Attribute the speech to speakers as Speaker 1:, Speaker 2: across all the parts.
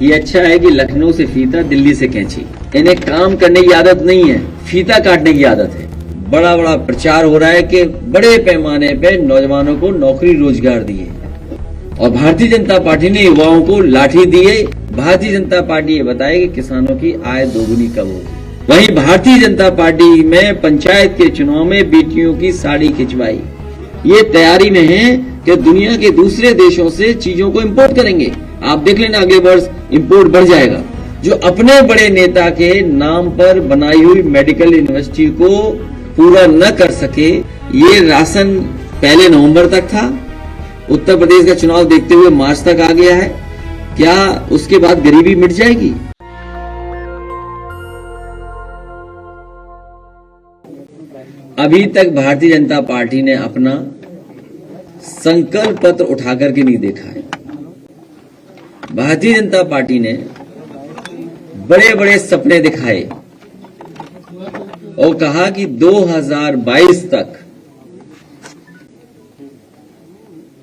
Speaker 1: ये अच्छा है कि लखनऊ से फीता, दिल्ली से कैंची। इन्हें काम करने की आदत नहीं है, फीता काटने की आदत है। बड़ा बड़ा प्रचार हो रहा है कि बड़े पैमाने पे नौजवानों को नौकरी रोजगार दिए और भारतीय जनता पार्टी ने युवाओं को लाठी दिए। भारतीय जनता पार्टी ये बताए कि किसानों की आय दोगुनी कब होगी। वहीं भारतीय जनता पार्टी में पंचायत के चुनाव में बेटियों की साड़ी खिंचवाई। ये तैयारी में है कि दुनिया के दूसरे देशों से चीजों को इंपोर्ट करेंगे। आप देख लेना अगले वर्ष इंपोर्ट बढ़ जाएगा। जो अपने बड़े नेता के नाम पर बनाई हुई मेडिकल यूनिवर्सिटी को पूरा न कर सके, ये राशन पहले नवंबर तक था, उत्तर प्रदेश का चुनाव देखते हुए मार्च तक आ गया है। क्या उसके बाद गरीबी मिट जाएगी? अभी तक भारतीय जनता पार्टी ने अपना संकल्प पत्र उठाकर के नहीं देखा है। भारतीय जनता पार्टी ने बड़े बड़े सपने दिखाए और कहा कि 2022 तक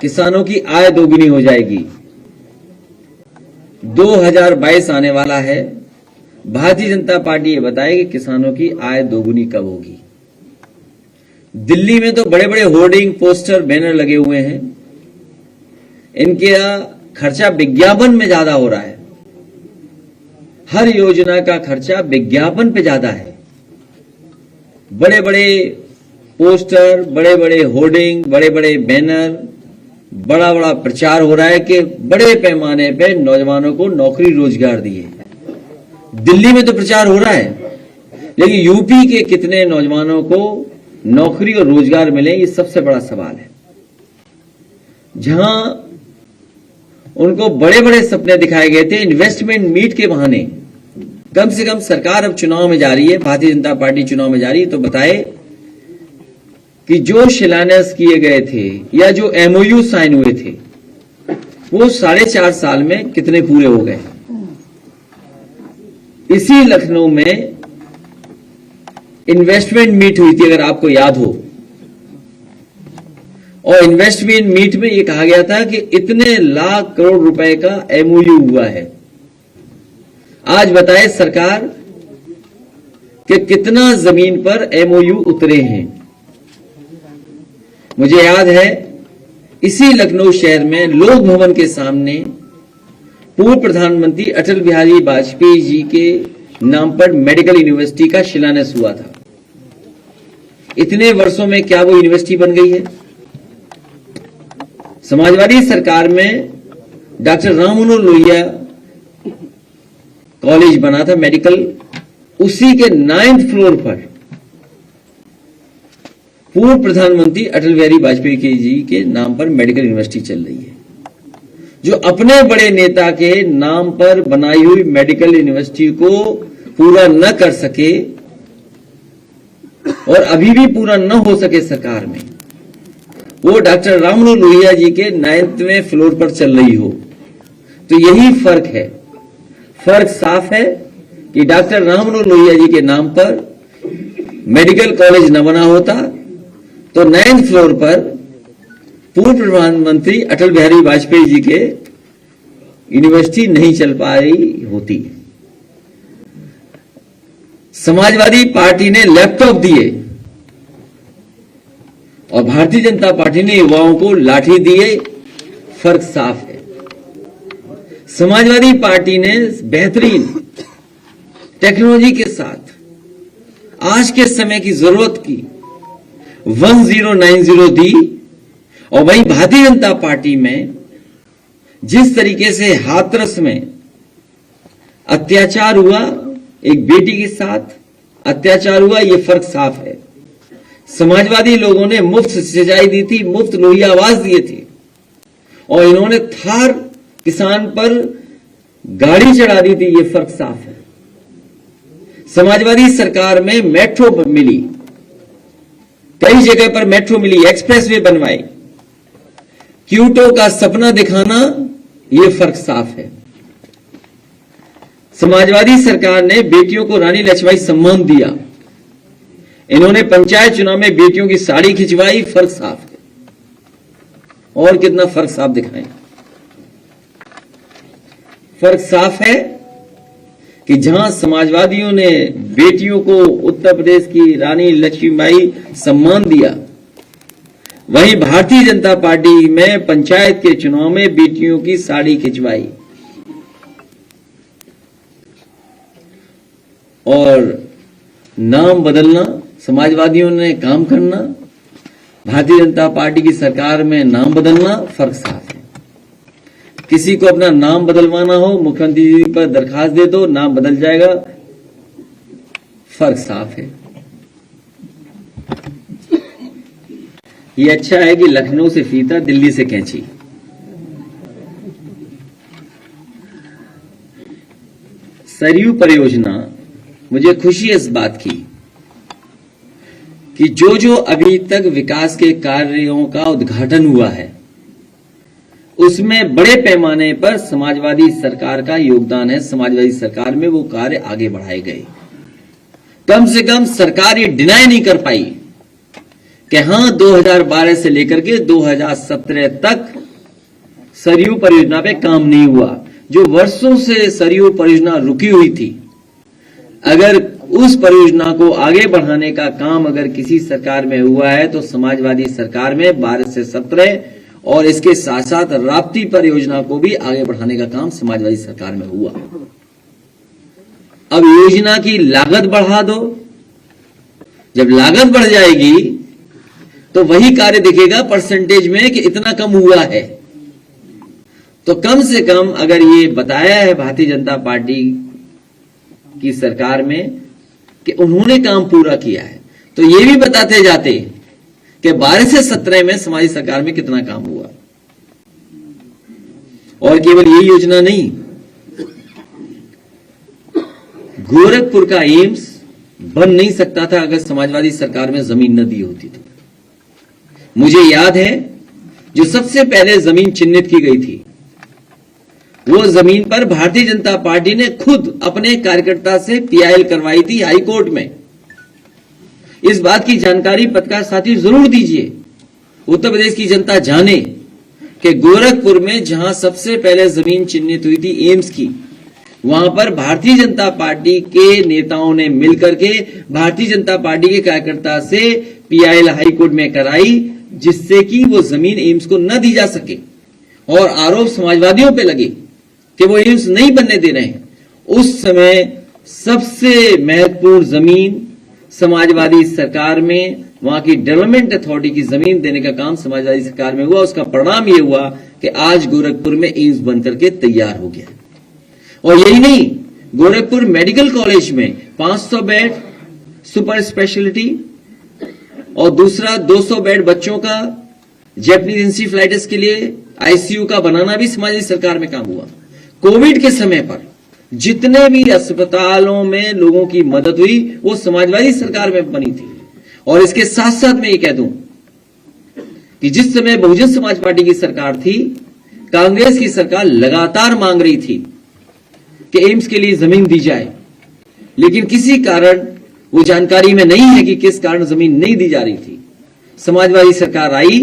Speaker 1: किसानों की आय दोगुनी हो जाएगी। 2022 आने वाला है, भारतीय जनता पार्टी ये बताए कि किसानों की आय दोगुनी कब होगी। दिल्ली में तो बड़े बड़े होर्डिंग, पोस्टर, बैनर लगे हुए हैं। इनके खर्चा विज्ञापन में ज्यादा हो रहा है। हर योजना का खर्चा विज्ञापन पे ज्यादा है। बड़े बड़े पोस्टर, बड़े बड़े होर्डिंग, बड़े बड़े बैनर, बड़ा बड़ा प्रचार हो रहा है कि बड़े पैमाने पे नौजवानों को नौकरी रोजगार दिए। दिल्ली में तो प्रचार हो रहा है, लेकिन यूपी के कितने नौजवानों को नौकरी और रोजगार मिले, ये सबसे बड़ा सवाल है। जहां उनको बड़े बड़े सपने दिखाए गए थे इन्वेस्टमेंट मीट के बहाने, कम से कम सरकार अब चुनाव में जा रही है, भारतीय जनता पार्टी चुनाव में जा रही है, तो बताए कि जो शिलान्यास किए गए थे या जो एमओयू साइन हुए थे वो 4.5 साल में कितने पूरे हो गए। इसी लखनऊ में इन्वेस्टमेंट मीट हुई थी, अगर आपको याद हो, और इन्वेस्टमेंट मीट में यह कहा गया था कि इतने लाख करोड़ रुपए का एमओयू हुआ है। आज बताए सरकार कि कितना जमीन पर एमओयू उतरे हैं। मुझे याद है इसी लखनऊ शहर में लोक भवन के सामने पूर्व प्रधानमंत्री अटल बिहारी वाजपेयी जी के नाम पर मेडिकल यूनिवर्सिटी का शिलान्यास हुआ था। इतने वर्षों में क्या वो यूनिवर्सिटी बन गई है? समाजवादी सरकार में डॉक्टर राम मनोहर लोहिया कॉलेज बना था मेडिकल, उसी के 9th फ्लोर पर पूर्व प्रधानमंत्री अटल बिहारी वाजपेयी जी के नाम पर मेडिकल यूनिवर्सिटी चल रही है। जो अपने बड़े नेता के नाम पर बनाई हुई मेडिकल यूनिवर्सिटी को पूरा न कर सके और अभी भी पूरा न हो सके सरकार में, वो डॉक्टर राम मनोहर लोहिया जी के 9वें फ्लोर पर चल रही हो, तो यही फर्क है। फर्क साफ है कि डॉक्टर राम मनोहर लोहिया जी के नाम पर मेडिकल कॉलेज न बना होता तो 9th फ्लोर पर पूर्व प्रधानमंत्री अटल बिहारी वाजपेयी जी के यूनिवर्सिटी नहीं चल पाई होती। समाजवादी पार्टी ने लैपटॉप दिए और भारतीय जनता पार्टी ने युवाओं को लाठी दिए। फर्क साफ है। समाजवादी पार्टी ने बेहतरीन टेक्नोलॉजी के साथ आज के समय की जरूरत की 1090 दी, और वहीं भारतीय जनता पार्टी में जिस तरीके से हाथरस में अत्याचार हुआ, एक बेटी के साथ अत्याचार हुआ, यह फर्क साफ है। समाजवादी लोगों ने मुफ्त सिंचाई दी थी, मुफ्त लोहिया आवास दिए थे, और इन्होंने थार किसान पर गाड़ी चढ़ा दी थी, यह फर्क साफ है। समाजवादी सरकार में मेट्रो मिली, कई जगह पर मेट्रो मिली, एक्सप्रेसवे बनवाई, क्यूटो का सपना दिखाना, यह फर्क साफ है। समाजवादी सरकार ने बेटियों को रानी लक्ष्मीबाई सम्मान दिया, इन्होंने पंचायत चुनाव में बेटियों की साड़ी खिंचवाई, फर्क साफ है। और कितना फर्क साफ दिखाएं। फर्क साफ है कि जहां समाजवादियों ने बेटियों को उत्तर प्रदेश की रानी लक्ष्मीबाई सम्मान दिया, वहीं भारतीय जनता पार्टी में पंचायत के चुनाव में बेटियों की साड़ी खिंचवाई और नाम बदलना, समाजवादियों ने काम करना, भारतीय जनता पार्टी की सरकार में नाम बदलना, फर्क साफ है। किसी को अपना नाम बदलवाना हो, मुख्यमंत्री जी पर दरखास्त दे दो, नाम बदल जाएगा, फर्क साफ है। ये अच्छा है कि लखनऊ से फीता, दिल्ली से कैंची। सरयू परियोजना, मुझे खुशी है इस बात की कि जो अभी तक विकास के कार्यों का उद्घाटन हुआ है, उसमें बड़े पैमाने पर समाजवादी सरकार का योगदान है। समाजवादी सरकार में वो कार्य आगे बढ़ाए गए। कम से कम सरकार ये डिनाई नहीं कर पाई कि हां 2012 से लेकर के 2017 तक सरयू परियोजना पे काम नहीं हुआ। जो वर्षों से सरयू परियोजना रुकी हुई थी, अगर उस परियोजना को आगे बढ़ाने का काम अगर किसी सरकार में हुआ है तो समाजवादी सरकार में 12 से 17, और इसके साथ साथ राप्ती परियोजना को भी आगे बढ़ाने का काम समाजवादी सरकार में हुआ। अब योजना की लागत बढ़ा दो। जब लागत बढ़ जाएगी तो वही कार्य दिखेगा परसेंटेज में कि इतना कम हुआ है। तो कम से कम अगर ये बताया है भारतीय जनता पार्टी की सरकार में कि उन्होंने काम पूरा किया है, तो ये भी बताते जाते कि 12 से 17 में समाजी सरकार में कितना काम हुआ। और केवल ये योजना नहीं, गोरखपुर का एम्स बन नहीं सकता था अगर समाजवादी सरकार में जमीन न दी होती तो। मुझे याद है जो सबसे पहले जमीन चिन्हित की गई थी, वो जमीन पर भारतीय जनता पार्टी ने खुद अपने कार्यकर्ता से पीआईएल करवाई थी हाई कोर्ट में। इस बात की जानकारी पत्रकार साथी जरूर दीजिए, उत्तर प्रदेश की जनता जाने कि गोरखपुर में जहां सबसे पहले जमीन चिन्हित हुई थी एम्स की, वहां पर भारतीय जनता पार्टी के नेताओं ने मिलकर के भारतीय जनता पार्टी के कार्यकर्ता से पीआईएल हाई कोर्ट में कराई, जिससे कि वो जमीन एम्स को न दी जा सके। और आरोप समाजवादियों पे लगे कि वो एम्स नहीं बनने दे रहे हैं। उस समय सबसे महत्वपूर्ण जमीन समाजवादी सरकार में, वहां की डेवलपमेंट अथॉरिटी की जमीन देने का काम समाजवादी सरकार में हुआ। उसका परिणाम यह हुआ कि आज गोरखपुर में एम्स बनकर के तैयार हो गया। और यही नहीं, गोरखपुर मेडिकल कॉलेज में 500 बेड सुपर स्पेशलिटी और दूसरा 200 बेड बच्चों का जैपनीज इंसेफेलाइटिस के लिए आईसीयू का बनाना भी समाजवादी सरकार में काम हुआ। कोविड के समय पर जितने भी अस्पतालों में लोगों की मदद हुई वो समाजवादी सरकार में बनी थी। और इसके साथ साथ मैं ये कह दूं कि जिस समय बहुजन समाज पार्टी की सरकार थी, कांग्रेस की सरकार लगातार मांग रही थी कि एम्स के लिए जमीन दी जाए, लेकिन किसी कारण वो जानकारी में नहीं है कि किस कारण जमीन नहीं दी जा रही थी। समाजवादी सरकार आई,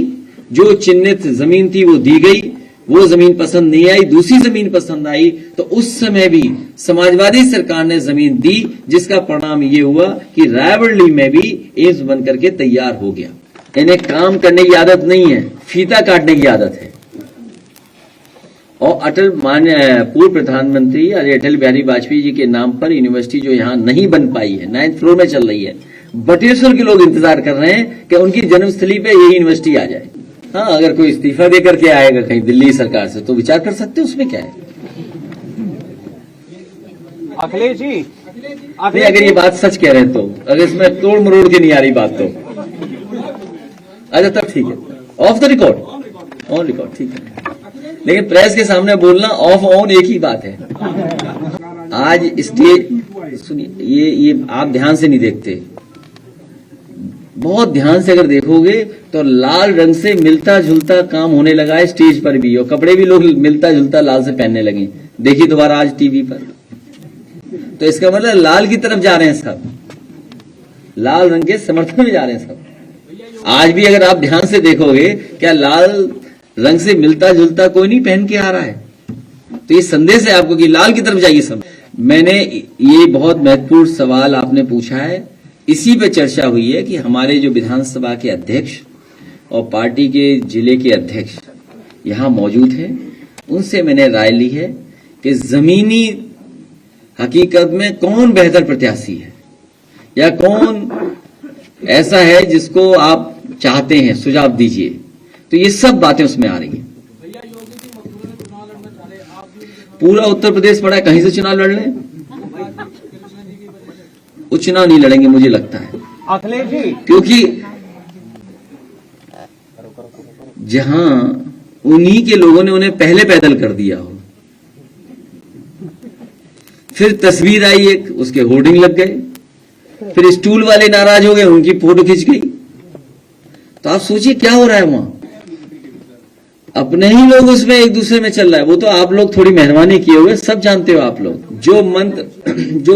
Speaker 1: जो चिन्हित जमीन थी वो दी गई, वो जमीन पसंद नहीं आई, दूसरी जमीन पसंद आई, तो उस समय भी समाजवादी सरकार ने जमीन दी, जिसका परिणाम ये हुआ कि रायबरेली में भी एम्स बनकर के तैयार हो गया। इन्हें काम करने की आदत नहीं है, फीता काटने की आदत है। और अटल माननीय पूर्व प्रधानमंत्री अटल बिहारी वाजपेयी जी के नाम पर यूनिवर्सिटी जो यहां नहीं बन पाई है, 9th फ्लोर में चल रही है, बटेश्वर के लोग इंतजार कर रहे हैं कि उनकी जन्मस्थली पे यही यूनिवर्सिटी आ जाए। हाँ, अगर कोई इस्तीफा देकर के आएगा कहीं दिल्ली सरकार से तो विचार कर सकते हैं, उसमें क्या है।
Speaker 2: अखिलेश जी,
Speaker 1: नहीं, अगर ये बात सच कह रहे हैं तो, अगर इसमें तोड़ मरोड़ के नहीं आ रही बात तो अच्छा तब ठीक है। Of the record, on record ठीक है, लेकिन प्रेस के सामने बोलना ऑफ ऑन एक ही बात है। आज स्टेज सुनिए, ये आप ध्यान से नहीं देखते, बहुत ध्यान से अगर देखोगे तो लाल रंग से मिलता जुलता काम होने लगा है स्टेज पर भी, और कपड़े भी लोग मिलता जुलता लाल से पहनने लगे। देखिए दोबारा आज टीवी पर, तो इसका मतलब लाल की तरफ जा रहे हैं सब, लाल रंग के समर्थन में जा रहे हैं सब। आज भी अगर आप ध्यान से देखोगे, क्या लाल रंग से मिलता जुलता कोई नहीं पहन के आ रहा है? तो ये संदेश है आपको कि लाल की तरफ जाइए सब। मैंने ये बहुत महत्वपूर्ण सवाल आपने पूछा है, इसी पे चर्चा हुई है कि हमारे जो विधानसभा के अध्यक्ष और पार्टी के जिले के अध्यक्ष यहाँ मौजूद हैं, उनसे मैंने राय ली है कि जमीनी हकीकत में कौन बेहतर प्रत्याशी है या कौन ऐसा है जिसको आप चाहते हैं, सुझाव दीजिए। तो ये सब बातें उसमें आ रही हैं। पूरा उत्तर प्रदेश पड़ा है, कहीं से चुनाव लड़ लें, वो चुनाव नहीं लड़ेंगे मुझे लगता है,
Speaker 2: अखिलेश जी,
Speaker 1: क्योंकि जहां उन्हीं के लोगों ने उन्हें पहले पैदल कर दिया हो, फिर तस्वीर आई एक, उसके होर्डिंग लग गए, फिर स्टूल वाले नाराज हो गए, उनकी फोटो खिंच गई। तो आप सोचिए क्या हो रहा है वहां। अपने ही लोग उसमें एक दूसरे में चल रहा है। वो तो आप लोग थोड़ी मेहरबानी किए हुए, सब जानते हो आप लोग। जो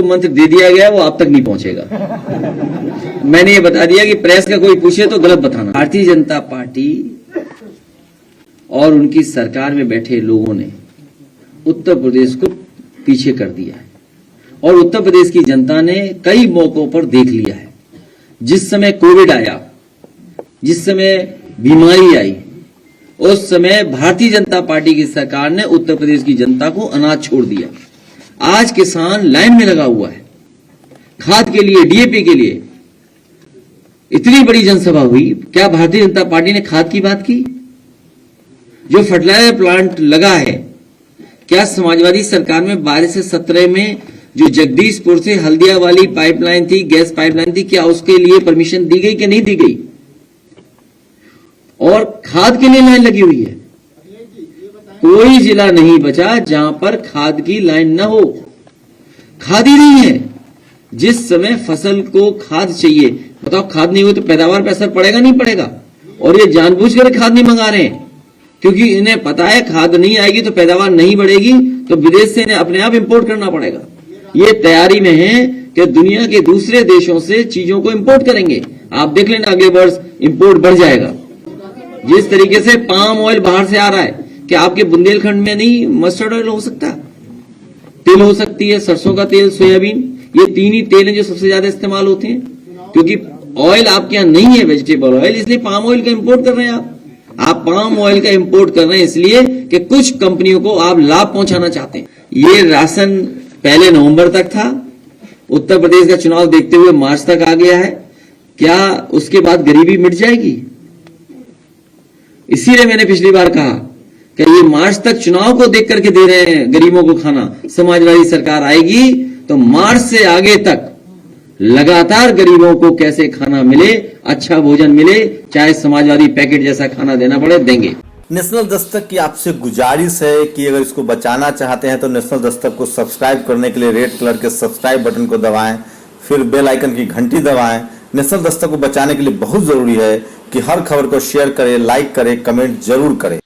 Speaker 1: मंत्र दे दिया गया वो आप तक नहीं पहुंचेगा। मैंने ये बता दिया कि प्रेस का कोई पूछे तो गलत बताना। भारतीय जनता पार्टी और उनकी सरकार में बैठे लोगों ने उत्तर प्रदेश को पीछे कर दिया है और उत्तर प्रदेश की जनता ने कई मौकों पर देख लिया है। जिस समय कोविड आया, जिस समय बीमारी आई, उस समय भारतीय जनता पार्टी की सरकार ने उत्तर प्रदेश की जनता को अनाज छोड़ दिया। आज किसान लाइन में लगा हुआ है खाद के लिए, डीएपी के लिए। इतनी बड़ी जनसभा हुई, क्या भारतीय जनता पार्टी ने खाद की बात की? जो फर्टिलाइजर प्लांट लगा है, क्या समाजवादी सरकार में 12 से 17 में जो जगदीशपुर से हल्दिया वाली पाइपलाइन थी, गैस पाइपलाइन थी, क्या उसके लिए परमिशन दी गई कि नहीं दी गई? और खाद के लिए लाइन लगी हुई है। कोई जिला नहीं बचा जहां पर खाद की लाइन न हो। खाद ही नहीं है। जिस समय फसल को खाद चाहिए, बताओ खाद नहीं हो तो पैदावार पर असर पड़ेगा नहीं पड़ेगा? और ये जानबूझकर खाद नहीं मंगा रहे हैं, क्योंकि इन्हें पता है खाद नहीं आएगी तो पैदावार नहीं बढ़ेगी, तो विदेश से इन्हें अपने आप इंपोर्ट करना पड़ेगा। ये तैयारी में है कि दुनिया के दूसरे देशों से चीजों को इंपोर्ट करेंगे। आप देख लेना अगले वर्ष इंपोर्ट बढ़ जाएगा। जिस तरीके से पाम ऑयल बाहर से आ रहा है, कि आपके बुंदेलखंड में नहीं मस्टर्ड ऑयल हो सकता, तिल हो सकती है, सरसों का तेल, सोयाबीन, ये 3 ही तेल हैं जो सबसे ज्यादा इस्तेमाल होते हैं। क्योंकि ऑयल आपके यहाँ नहीं है वेजिटेबल ऑयल, इसलिए पाम ऑयल का इंपोर्ट कर रहे हैं आप पाम ऑयल का इंपोर्ट कर रहे हैं इसलिए कि कुछ कंपनियों को आप लाभ पहुंचाना चाहते हैं। ये राशन पहले नवंबर तक था, उत्तर प्रदेश का चुनाव देखते हुए मार्च तक आ गया है। क्या उसके बाद गरीबी मिट जाएगी? इसीलिए मैंने पिछली बार कहा कि ये मार्च तक चुनाव को देख करके दे रहे हैं गरीबों को खाना। समाजवादी सरकार आएगी तो मार्च से आगे तक लगातार गरीबों को कैसे खाना मिले, अच्छा भोजन मिले, चाहे समाजवादी पैकेट जैसा खाना देना पड़े, देंगे।
Speaker 3: नेशनल दस्तक की आपसे गुजारिश है कि अगर इसको बचाना चाहते हैं तो नेशनल दस्तक को सब्सक्राइब करने के लिए रेड कलर के सब्सक्राइब बटन को दबाएं, फिर बेल आइकन की घंटी दबाएं। नेशनल दस्तक को बचाने के लिए बहुत जरूरी है कि हर खबर को शेयर करें, लाइक करें, कमेंट जरूर करें।